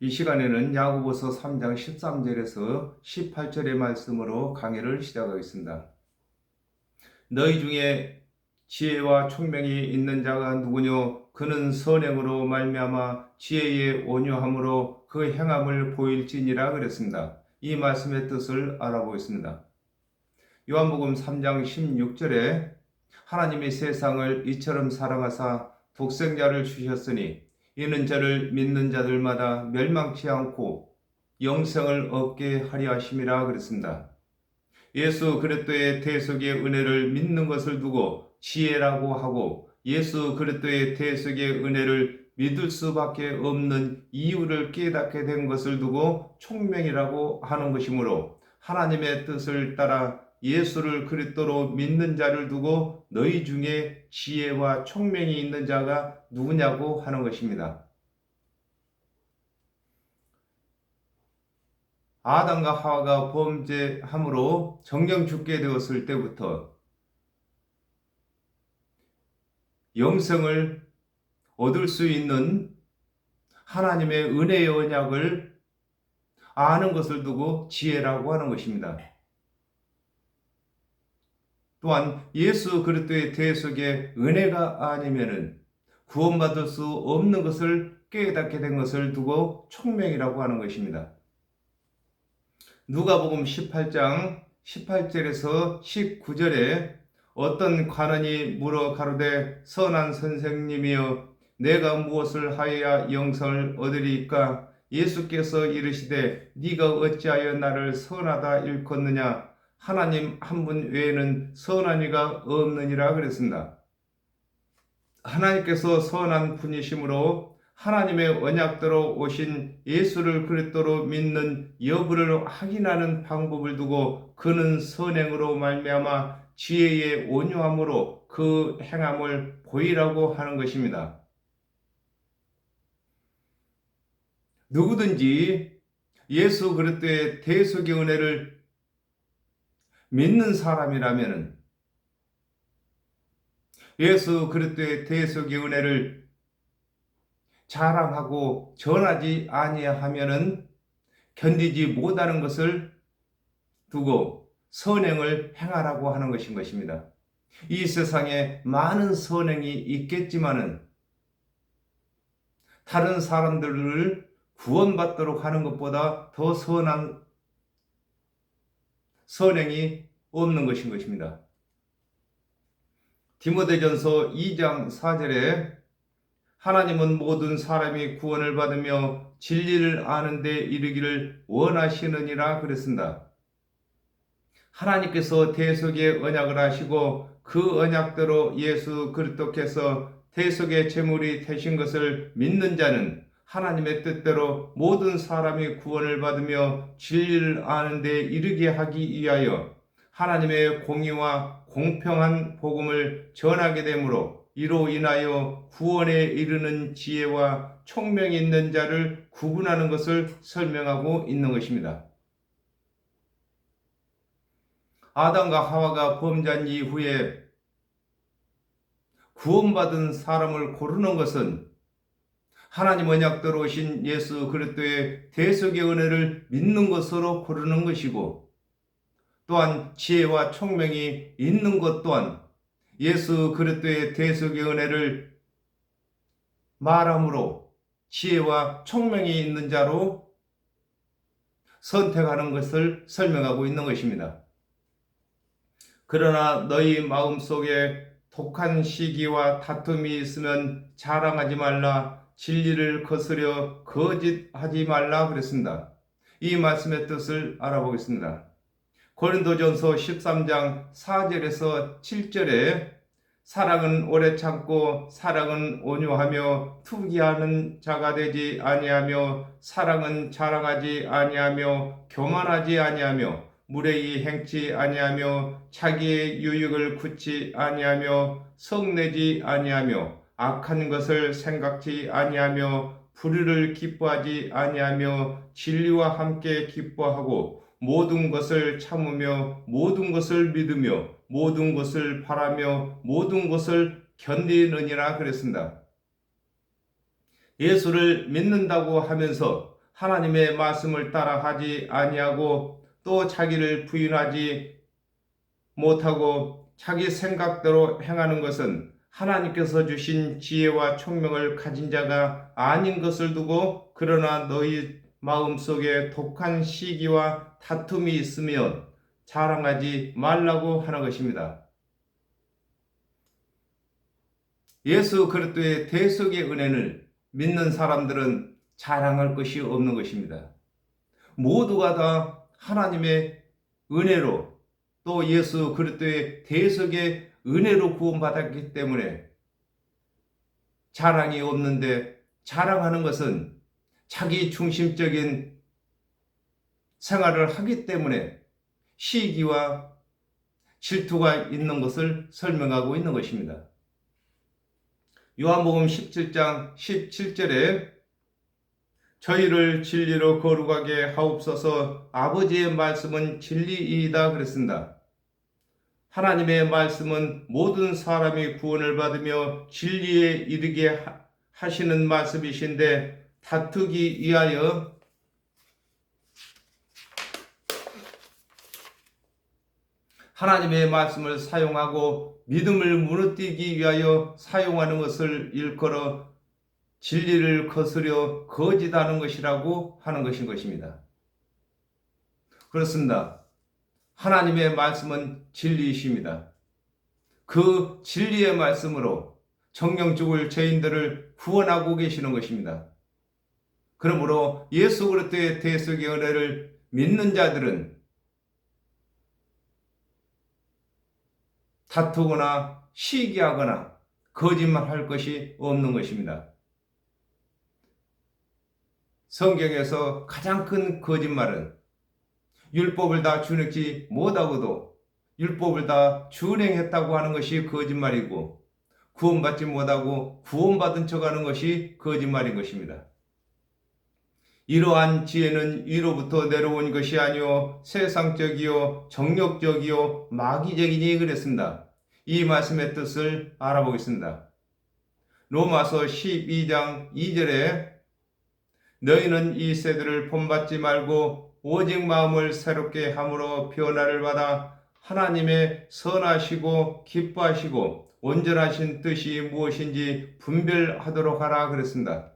이 시간에는 야고보서 3장 13절에서 18절의 말씀으로 강해를 시작하겠습니다. 너희 중에 지혜와 총명이 있는 자가 누구뇨? 그는 선행으로 말미암아 지혜의 온유함으로 그 행함을 보일지니라 그랬습니다. 이 말씀의 뜻을 알아보겠습니다. 요한복음 3장 16절에 하나님이 세상을 이처럼 사랑하사 독생자를 주셨으니 이는 저를 믿는 자들마다 멸망치 않고 영생을 얻게 하려 하심이라 그랬습니다. 예수 그리스도의 대속의 은혜를 믿는 것을 두고 지혜라고 하고, 예수 그리스도의 대속의 은혜를 믿을 수밖에 없는 이유를 깨닫게 된 것을 두고 총명이라고 하는 것이므로, 하나님의 뜻을 따라 예수를 그리스도로 믿는 자를 두고 너희 중에 지혜와 총명이 있는 자가 누구냐고 하는 것입니다. 아담과 하와가 범죄함으로 정령 죽게 되었을 때부터 영생을 얻을 수 있는 하나님의 은혜의 언약을 아는 것을 두고 지혜라고 하는 것입니다. 또한 예수 그리스도의 대속의 은혜가 아니면은 구원받을 수 없는 것을 깨닫게 된 것을 두고 총명이라고 하는 것입니다. 누가복음 18장 18절에서 19절에 어떤 관원이 물어 가로되 선한 선생님이여 내가 무엇을 하여야 영생을 얻으리이까? 예수께서 이르시되 네가 어찌하여 나를 선하다 일컫느냐? 하나님 한 분 외에는 선한 이가 없느니라 그랬습니다. 하나님께서 선한 분이시므로 하나님의 언약대로 오신 예수를 그리스도로 믿는 여부를 확인하는 방법을 두고 그는 선행으로 말미암아 지혜의 온유함으로 그 행함을 보이라고 하는 것입니다. 누구든지 예수 그리스도의 대속의 은혜를 믿는 사람이라면, 예수 그리스도의 대속의 은혜를 자랑하고 전하지 아니하면은 견디지 못하는 것을 두고 선행을 행하라고 하는 것인 것입니다. 이 세상에 많은 선행이 있겠지만은 다른 사람들을 구원받도록 하는 것보다 더 선한 선행이 없는 것인 것입니다. 디모데전서 2장 4절에 하나님은 모든 사람이 구원을 받으며 진리를 아는 데 이르기를 원하시느니라 그랬습니다. 하나님께서 대속의 언약을 하시고 그 언약대로 예수 그리스도께서 대속의 제물이 되신 것을 믿는 자는 하나님의 뜻대로 모든 사람이 구원을 받으며 진리를 아는 데 이르게 하기 위하여 하나님의 공의와 공평한 복음을 전하게 되므로 이로 인하여 구원에 이르는 지혜와 총명이 있는 자를 구분하는 것을 설명하고 있는 것입니다. 아담과 하와가 범죄한 이후에 구원받은 사람을 고르는 것은 하나님 언약대로 오신 예수 그리스도의 대속의 은혜를 믿는 것으로 고르는 것이고, 또한 지혜와 총명이 있는 것 또한 예수 그리스도의 대속의 은혜를 말함으로 지혜와 총명이 있는 자로 선택하는 것을 설명하고 있는 것입니다. 그러나 너희 마음속에 독한 시기와 다툼이 있으면 자랑하지 말라. 진리를 거스려 거짓하지 말라 그랬습니다. 이 말씀의 뜻을 알아보겠습니다. 고린도전서 13장 4절에서 7절에 사랑은 오래 참고 사랑은 온유하며 투기하는 자가 되지 아니하며 사랑은 자랑하지 아니하며 교만하지 아니하며 무례히 행치 아니하며 자기의 유익을 굳지 아니하며 성내지 아니하며 악한 것을 생각지 아니하며 불의를 기뻐하지 아니하며 진리와 함께 기뻐하고 모든 것을 참으며 모든 것을 믿으며 모든 것을 바라며 모든 것을 견디느니라 그랬습니다. 예수를 믿는다고 하면서 하나님의 말씀을 따라하지 아니하고 또 자기를 부인하지 못하고 자기 생각대로 행하는 것은 하나님께서 주신 지혜와 총명을 가진 자가 아닌 것을 두고, 그러나 너희 마음속에 독한 시기와 다툼이 있으면 자랑하지 말라고 하는 것입니다. 예수 그리스도의 대속의 은혜를 믿는 사람들은 자랑할 것이 없는 것입니다. 모두가 다 하나님의 은혜로, 또 예수 그리스도의 대속의 은혜로 구원받았기 때문에 자랑이 없는데, 자랑하는 것은 자기 중심적인 생활을 하기 때문에 시기와 질투가 있는 것을 설명하고 있는 것입니다. 요한복음 17장 17절에 저희를 진리로 거룩하게 하옵소서, 아버지의 말씀은 진리이다 그랬습니다. 하나님의 말씀은 모든 사람이 구원을 받으며 진리에 이르게 하시는 말씀이신데, 다투기 위하여 하나님의 말씀을 사용하고 믿음을 무너뜨리기 위하여 사용하는 것을 일컬어 진리를 거스려 거짓하는 것이라고 하는 것인 것입니다. 그렇습니다. 하나님의 말씀은 진리이십니다. 그 진리의 말씀으로 정령 죽을 죄인들을 구원하고 계시는 것입니다. 그러므로 예수 그리스도의 대속의 은혜를 믿는 자들은 다투거나 시기하거나 거짓말할 것이 없는 것입니다. 성경에서 가장 큰 거짓말은 율법을 다 준행치 못하고도 율법을 다 준행했다고 하는 것이 거짓말이고, 구원받지 못하고 구원받은 척하는 것이 거짓말인 것입니다. 이러한 지혜는 위로부터 내려온 것이 아니요 세상적이요 정욕적이요 마귀적이니 그랬습니다. 이 말씀의 뜻을 알아보겠습니다. 로마서 12장 2절에 너희는 이 세대를 본받지 말고 오직 마음을 새롭게 함으로 변화를 받아 하나님의 선하시고 기뻐하시고 온전하신 뜻이 무엇인지 분별하도록 하라 그랬습니다.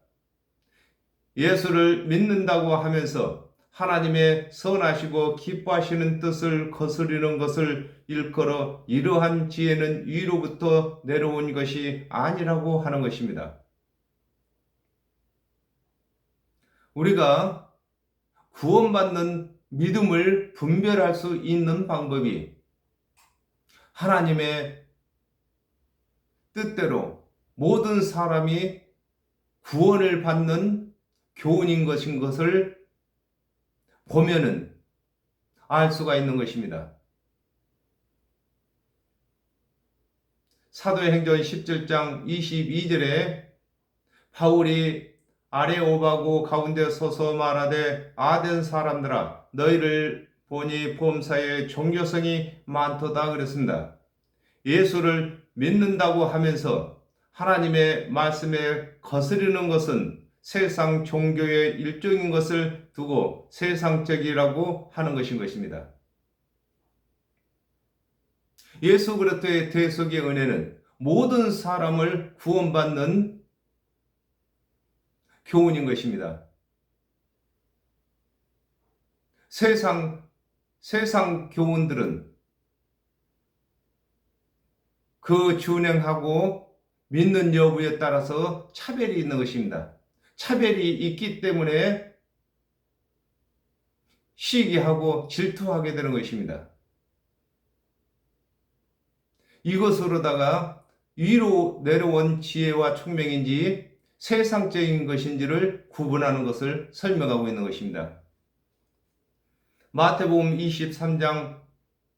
예수를 믿는다고 하면서 하나님의 선하시고 기뻐하시는 뜻을 거스르는 것을 일컬어 이러한 지혜는 위로부터 내려온 것이 아니라고 하는 것입니다. 우리가 구원받는 믿음을 분별할 수 있는 방법이 하나님의 뜻대로 모든 사람이 구원을 받는 교훈인 것인 것을 보면은 알 수가 있는 것입니다. 사도행전 17장 22절에 바울이 아레오바고 가운데 서서 말하되 아덴 사람들아 너희를 보니 범사에 종교성이 많도다 그랬습니다. 예수를 믿는다고 하면서 하나님의 말씀에 거스르는 것은 세상 종교의 일종인 것을 두고 세상적이라고 하는 것인 것입니다. 예수 그리스도의 대속의 은혜는 모든 사람을 구원받는 교훈인 것입니다. 세상 교훈들은 그 준행하고 믿는 여부에 따라서 차별이 있는 것입니다. 차별이 있기 때문에 시기하고 질투하게 되는 것입니다. 이것으로다가 위로 내려온 지혜와 총명인지 세상적인 것인지를 구분하는 것을 설명하고 있는 것입니다. 마태복음 23장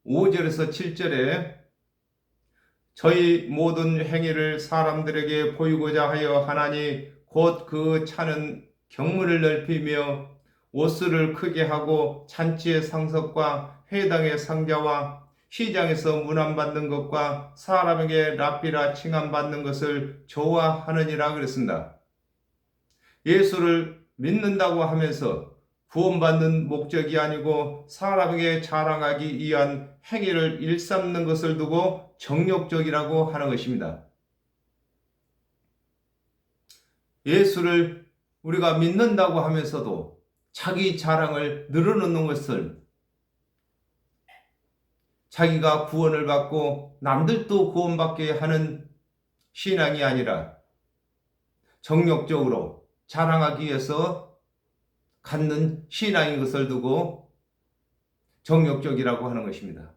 5절에서 7절에 저희 모든 행위를 사람들에게 보이고자 하여 하나니 곧 그 차는 경문을 넓히며 옷수를 크게 하고 잔치의 상석과 회당의 상자와 시장에서 문안받는 것과 사람에게 랍비라 칭함받는 것을 좋아하느니라 그랬습니다. 예수를 믿는다고 하면서 구원받는 목적이 아니고 사람에게 자랑하기 위한 행위를 일삼는 것을 두고 정욕적이라고 하는 것입니다. 예수를 우리가 믿는다고 하면서도 자기 자랑을 늘어놓는 것을, 자기가 구원을 받고 남들도 구원받게 하는 신앙이 아니라 정욕적으로 자랑하기 위해서 갖는 신앙인 것을 두고 정욕적이라고 하는 것입니다.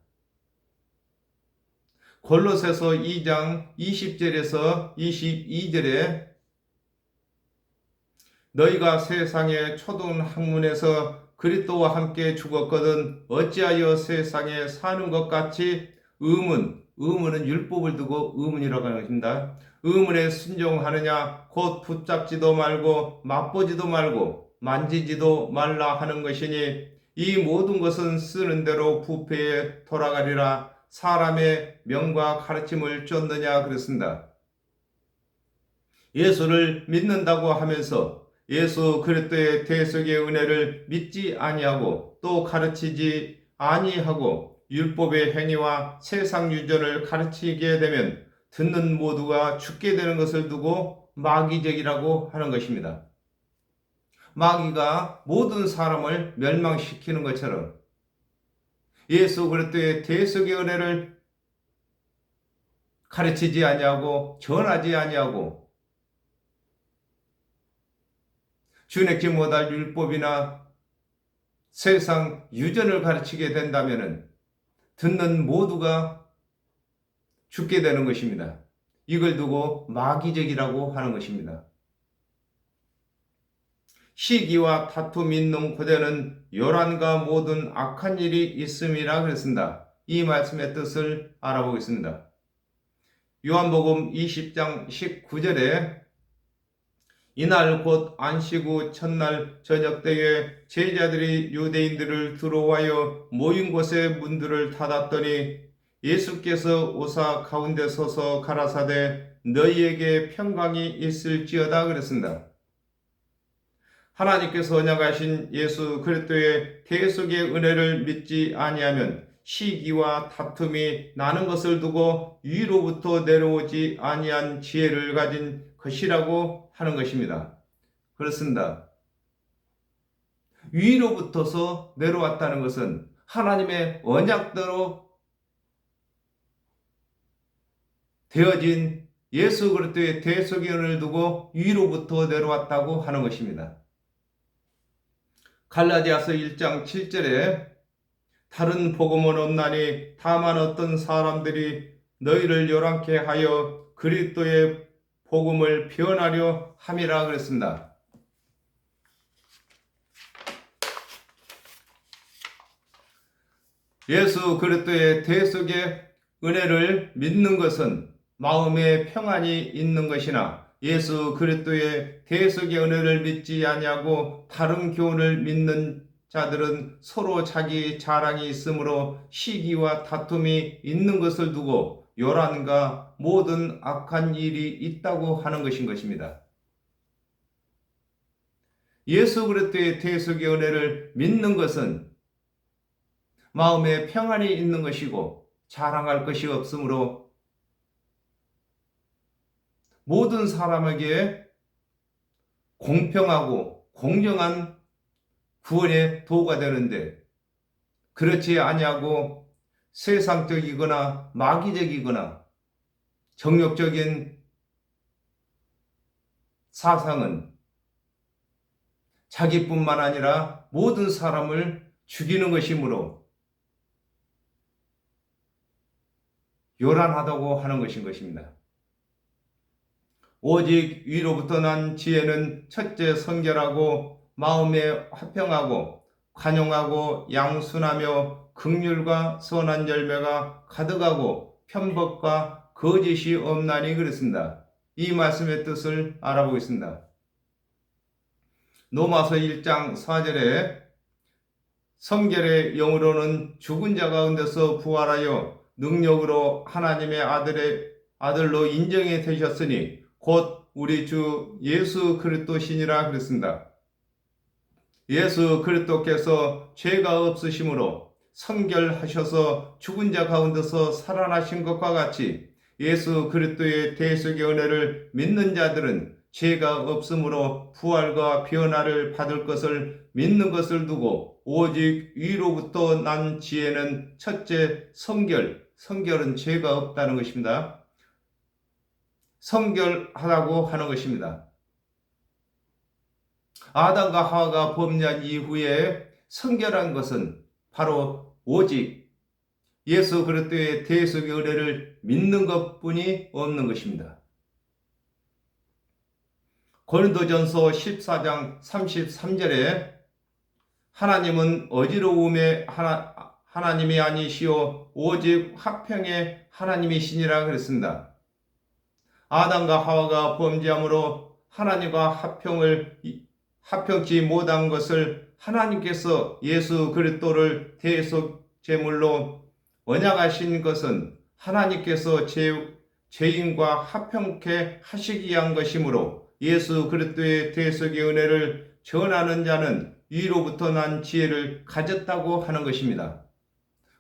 골로새서 2장 20절에서 22절에 너희가 세상의 초등 학문에서 그리스도와 함께 죽었거든 어찌하여 세상에 사는 것 같이 의문은 율법을 두고 의문이라고 하는 것입니다. 의문에 순종하느냐 곧 붙잡지도 말고 맛보지도 말고 만지지도 말라 하는 것이니 이 모든 것은 쓰는 대로 부패에 돌아가리라. 사람의 명과 가르침을 쫓느냐 그랬습니다. 예수를 믿는다고 하면서 예수 그리스도의 대속의 은혜를 믿지 아니하고 또 가르치지 아니하고 율법의 행위와 세상 유전을 가르치게 되면 듣는 모두가 죽게 되는 것을 두고 마귀적이라고 하는 것입니다. 마귀가 모든 사람을 멸망시키는 것처럼 예수 그리스도의 대속의 은혜를 가르치지 아니하고 전하지 아니하고 준행치 못할 율법이나 세상 유전을 가르치게 된다면 듣는 모두가 죽게 되는 것입니다. 이걸 두고 마귀적이라고 하는 것입니다. 시기와 다툼 있는 고대는 요란과 모든 악한 일이 있음이라 그랬습니다. 이 말씀의 뜻을 알아보겠습니다. 요한복음 20장 19절에 이날 곧 안식 후 첫날 저녁 때에 제자들이 유대인들을 두려워하여 모인 곳의 문들을 닫았더니 예수께서 오사 가운데 서서 가라사대 너희에게 평강이 있을지어다 그랬습니다. 하나님께서 언약하신 예수 그리스도의 대속의 은혜를 믿지 아니하면 시기와 다툼이 나는 것을 두고 위로부터 내려오지 아니한 지혜를 가진 것이라고 하는 것입니다. 그렇습니다. 위로부터서 내려왔다는 것은 하나님의 언약대로 되어진 예수 그리스도의 대속의 은혜를 두고 위로부터 내려왔다고 하는 것입니다. 갈라디아서 1장 7절에 다른 복음은 없나니 다만 어떤 사람들이 너희를 요란케 하여 그리스도의 복음을 변하려 함이라 그랬습니다. 예수 그리스도의 대속의 은혜를 믿는 것은 마음에 평안이 있는 것이나 예수 그리스도의 대속의 은혜를 믿지 아니하고 다른 교훈을 믿는 자들은 서로 자기 자랑이 있으므로 시기와 다툼이 있는 것을 두고 요란과 모든 악한 일이 있다고 하는 것입니다. 예수 그리스도의 대속의 은혜를 믿는 것은 마음에 평안이 있는 것이고 자랑할 것이 없으므로 모든 사람에게 공평하고 공정한 구원의 도구가 되는데 그렇지 아니하고 세상적이거나 마귀적이거나 정욕적인 사상은 자기뿐만 아니라 모든 사람을 죽이는 것이므로 요란하다고 하는 것입니다. 오직 위로부터 난 지혜는 첫째 성결하고 마음에 화평하고 관용하고 양순하며 긍휼과 선한 열매가 가득하고 편법과 거짓이 없나니 그랬습니다. 이 말씀의 뜻을 알아보겠습니다. 로마서 1장 4절에 성결의 영으로는 죽은 자 가운데서 부활하여 능력으로 하나님의 아들로 인정이 되셨으니 곧 우리 주 예수 그리스도시니라 그랬습니다. 예수 그리스도께서 죄가 없으심으로 성결하셔서 죽은 자 가운데서 살아나신 것과 같이 예수 그리스도의 대속의 은혜를 믿는 자들은 죄가 없으므로 부활과 변화를 받을 것을 믿는 것을 두고 오직 위로부터 난 지혜는 첫째 성결은 죄가 없다는 것입니다. 성결하다고 하는 것입니다. 아담과 하와가 범죄한 이후에 성결한 것은 바로 오직 예수 그리스도의 대속의 은혜를 믿는 것뿐이 없는 것입니다. 고린도전서 14장 33절에 하나님은 어지러움의 하나님이 아니시오 오직 화평의 하나님이시니라 그랬습니다. 아담과 하와가 범죄함으로 하나님과 합평치 못한 것을 하나님께서 예수 그리스도를 대속 제물로 언약하신 것은 하나님께서 죄인과 화평케 하시기 위한 것이므로 예수 그리스도의 대속의 은혜를 전하는 자는 위로부터 난 지혜를 가졌다고 하는 것입니다.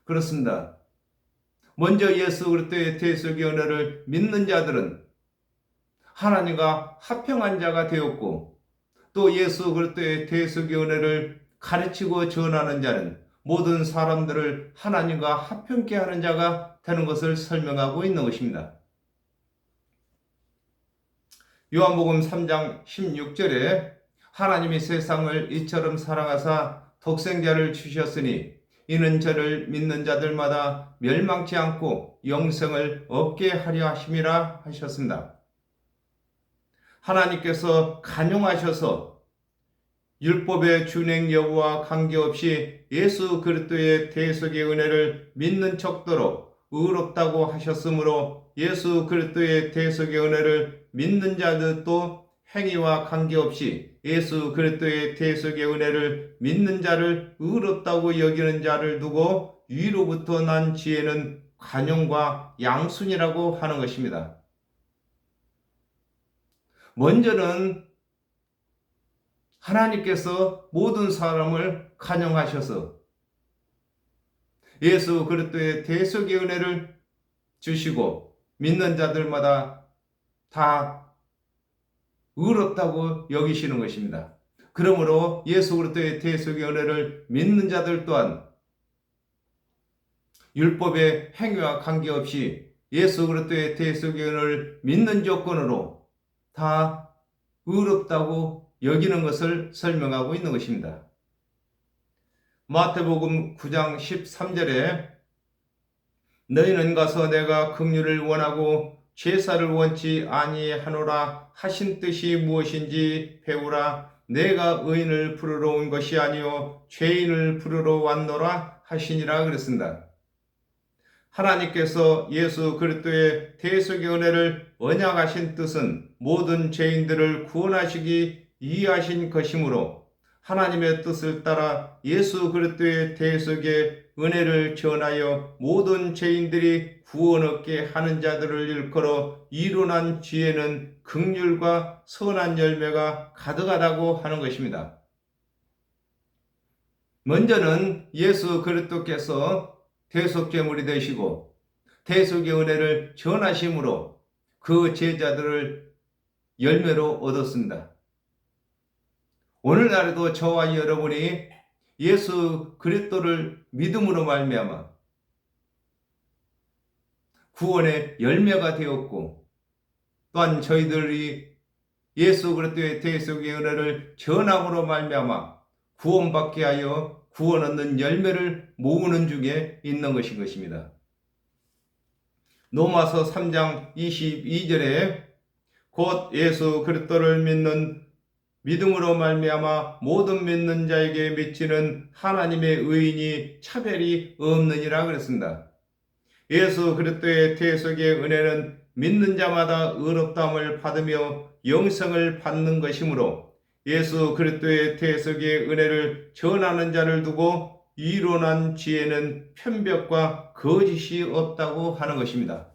그렇습니다. 먼저 예수 그리스도의 대속의 은혜를 믿는 자들은 하나님과 화평한 자가 되었고 또 예수 그리스도의 대속의 은혜를 가르치고 전하는 자는 모든 사람들을 하나님과 화평케 하는 자가 되는 것을 설명하고 있는 것입니다. 요한복음 3장 16절에 하나님이 세상을 이처럼 사랑하사 독생자를 주셨으니 이는 저를 믿는 자들마다 멸망치 않고 영생을 얻게 하려 하심이라 하셨습니다. 하나님께서 간용하셔서 율법의 준행 여부와 관계없이 예수 그리스도의 대속의 은혜를 믿는 척도로 의롭다고 하셨으므로 예수 그리스도의 대속의 은혜를 믿는 자들도 행위와 관계없이 예수 그리스도의 대속의 은혜를 믿는 자를 의롭다고 여기는 자를 두고 위로부터 난 지혜는 관용과 양순이라고 하는 것입니다. 먼저는 하나님께서 모든 사람을 간용하셔서 예수 그리스도의 대속의 은혜를 주시고 믿는 자들마다 다 의롭다고 여기시는 것입니다. 그러므로 예수 그리스도의 대속의 은혜를 믿는 자들 또한 율법의 행위와 관계없이 예수 그리스도의 대속의 은혜를 믿는 조건으로 다 의롭다고 여기는 것을 설명하고 있는 것입니다. 마태복음 9장 13절에 너희는 가서 내가 긍휼을 원하고 제사를 원치 아니하노라 하신 뜻이 무엇인지 배우라. 내가 의인을 부르러 온 것이 아니요 죄인을 부르러 왔노라 하시니라 그랬습니다. 하나님께서 예수 그리스도의 대속의 은혜를 언약하신 뜻은 모든 죄인들을 구원하시기 위하신 것이므로 하나님의 뜻을 따라 예수 그리스도의 대속의 은혜를 전하여 모든 죄인들이 구원 얻게 하는 자들을 일컬어 이루난 지혜는 긍휼과 선한 열매가 가득하다고 하는 것입니다. 먼저는 예수 그리스도께서 대속제물이 되시고 대속의 은혜를 전하심으로 그 제자들을 열매로 얻었습니다. 오늘날에도 저와 여러분이 예수 그리스도를 믿음으로 말미암아 구원의 열매가 되었고 또한 저희들이 예수 그리스도의 대속의 은혜를 전함으로 말미암아 구원받게 하여 구원 얻는 열매를 모으는 중에 있는 것인 것입니다. 로마서 3장 22절에 곧 예수 그리스도를 믿는 믿음으로 말미암아 모든 믿는 자에게 미치는 하나님의 의인이 차별이 없느니라 그랬습니다. 예수 그리스도의 대속의 은혜는 믿는 자마다 의롭다함을 받으며 영생을 받는 것이므로 예수 그리스도의 대속의 은혜를 전하는 자를 두고 이론한 지혜는 편벽과 거짓이 없다고 하는 것입니다.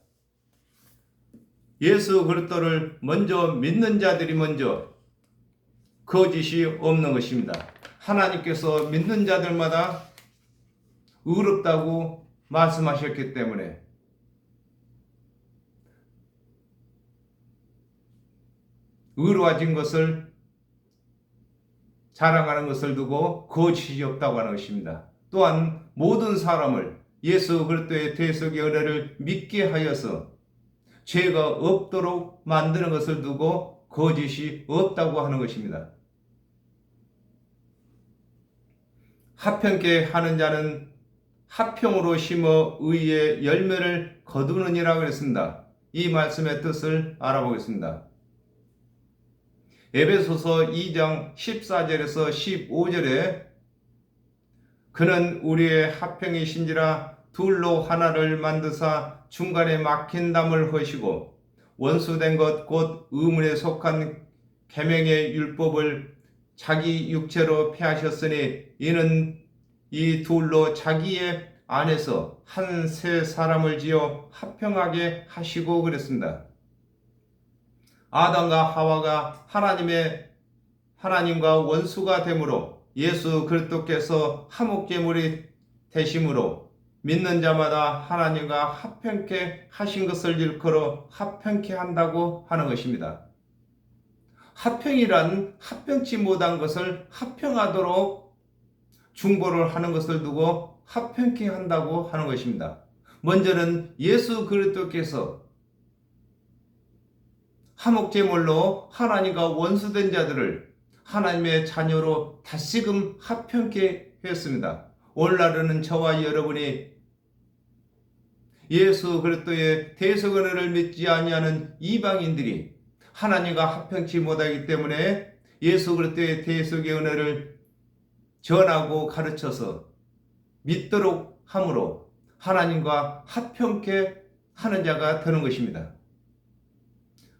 예수 그리스도를 먼저 믿는 자들이 먼저 거짓이 없는 것입니다. 하나님께서 믿는 자들마다 의롭다고 말씀하셨기 때문에 의로워진 것을 자랑하는 것을 두고 거짓이 없다고 하는 것입니다. 또한 모든 사람을 예수 그리스도의 대속의 은혜를 믿게 하여서 죄가 없도록 만드는 것을 두고 거짓이 없다고 하는 것입니다. 합평케 하는 자는 합평으로 심어 의의 열매를 거두느니라 그랬습니다. 이 말씀의 뜻을 알아보겠습니다. 에베소서 2장 14절에서 15절에 그는 우리의 합평이신지라 둘로 하나를 만드사 중간에 막힌 담을 허시고 원수된 것 곧 의문에 속한 계명의 율법을 자기 육체로 폐하셨으니 이는 이 둘로 자기의 안에서 한 새 사람을 지어 합평하게 하시고 그랬습니다. 아담과 하와가 하나님과 원수가 되므로 예수 그리스도께서 화목제물이 되심으로 믿는 자마다 하나님과 합평케 하신 것을 일컬어 합평케 한다고 하는 것입니다. 합평이란 합평치 못한 것을 합평하도록 중보를 하는 것을 두고 합평케 한다고 하는 것입니다. 먼저는 예수 그리스도께서 화목제물로 하나님과 원수된 자들을 하나님의 자녀로 다시금 합평케 했습니다. 오늘날에는 저와 여러분이 예수 그리스도의 대속 은혜를 믿지 아니하는 이방인들이 하나님과 합평치 못하기 때문에 예수 그리스도의 대속의 은혜를 전하고 가르쳐서 믿도록 함으로 하나님과 합평케 하는 자가 되는 것입니다.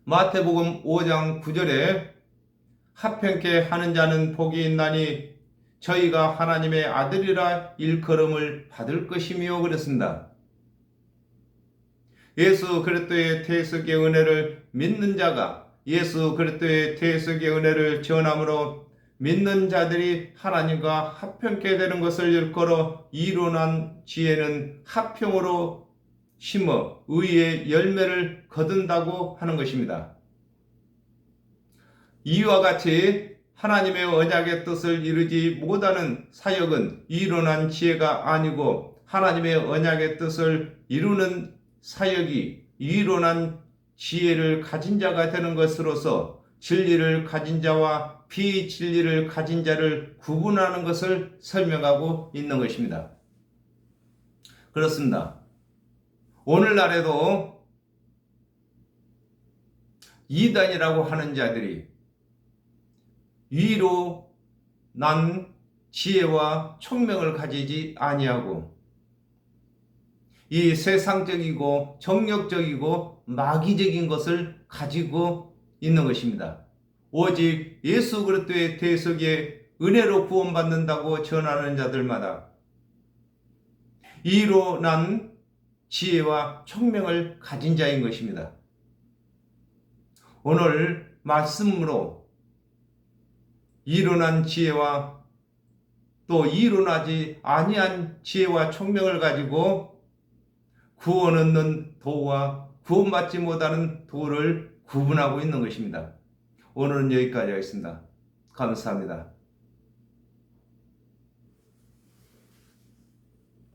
마태복음 5장 9절에 합평케 하는 자는 복이 있나니 저희가 하나님의 아들이라 일컬음을 받을 것이며 그랬습니다. 예수 그리스도의 대속의 은혜를 믿는 자가 예수 그리스도의 대속의 은혜를 전함으로 믿는 자들이 하나님과 합평케 되는 것을 일컬어 이론한 지혜는 합평으로 심어 의의 열매를 거둔다고 하는 것입니다. 이와 같이 하나님의 언약의 뜻을 이루지 못하는 사역은 이론한 지혜가 아니고 하나님의 언약의 뜻을 이루는 사역이 이론한 지혜를 가진 자가 되는 것으로서 진리를 가진 자와 비진리를 가진 자를 구분하는 것을 설명하고 있는 것입니다. 그렇습니다. 오늘날에도 이단이라고 하는 자들이 위로 난 지혜와 총명을 가지지 아니하고 이 세상적이고 정력적이고 마귀적인 것을 가지고 있는 것입니다. 오직 예수 그리스도의 대속의 은혜로 구원받는다고 전하는 자들마다 이로 난 지혜와 총명을 가진 자인 것입니다. 오늘 말씀으로 이론한 지혜와 또 이론하지 아니한 지혜와 총명을 가지고 구원 얻는 도와 구원받지 못하는 도를 구분하고 있는 것입니다. 오늘은 여기까지 하겠습니다. 감사합니다.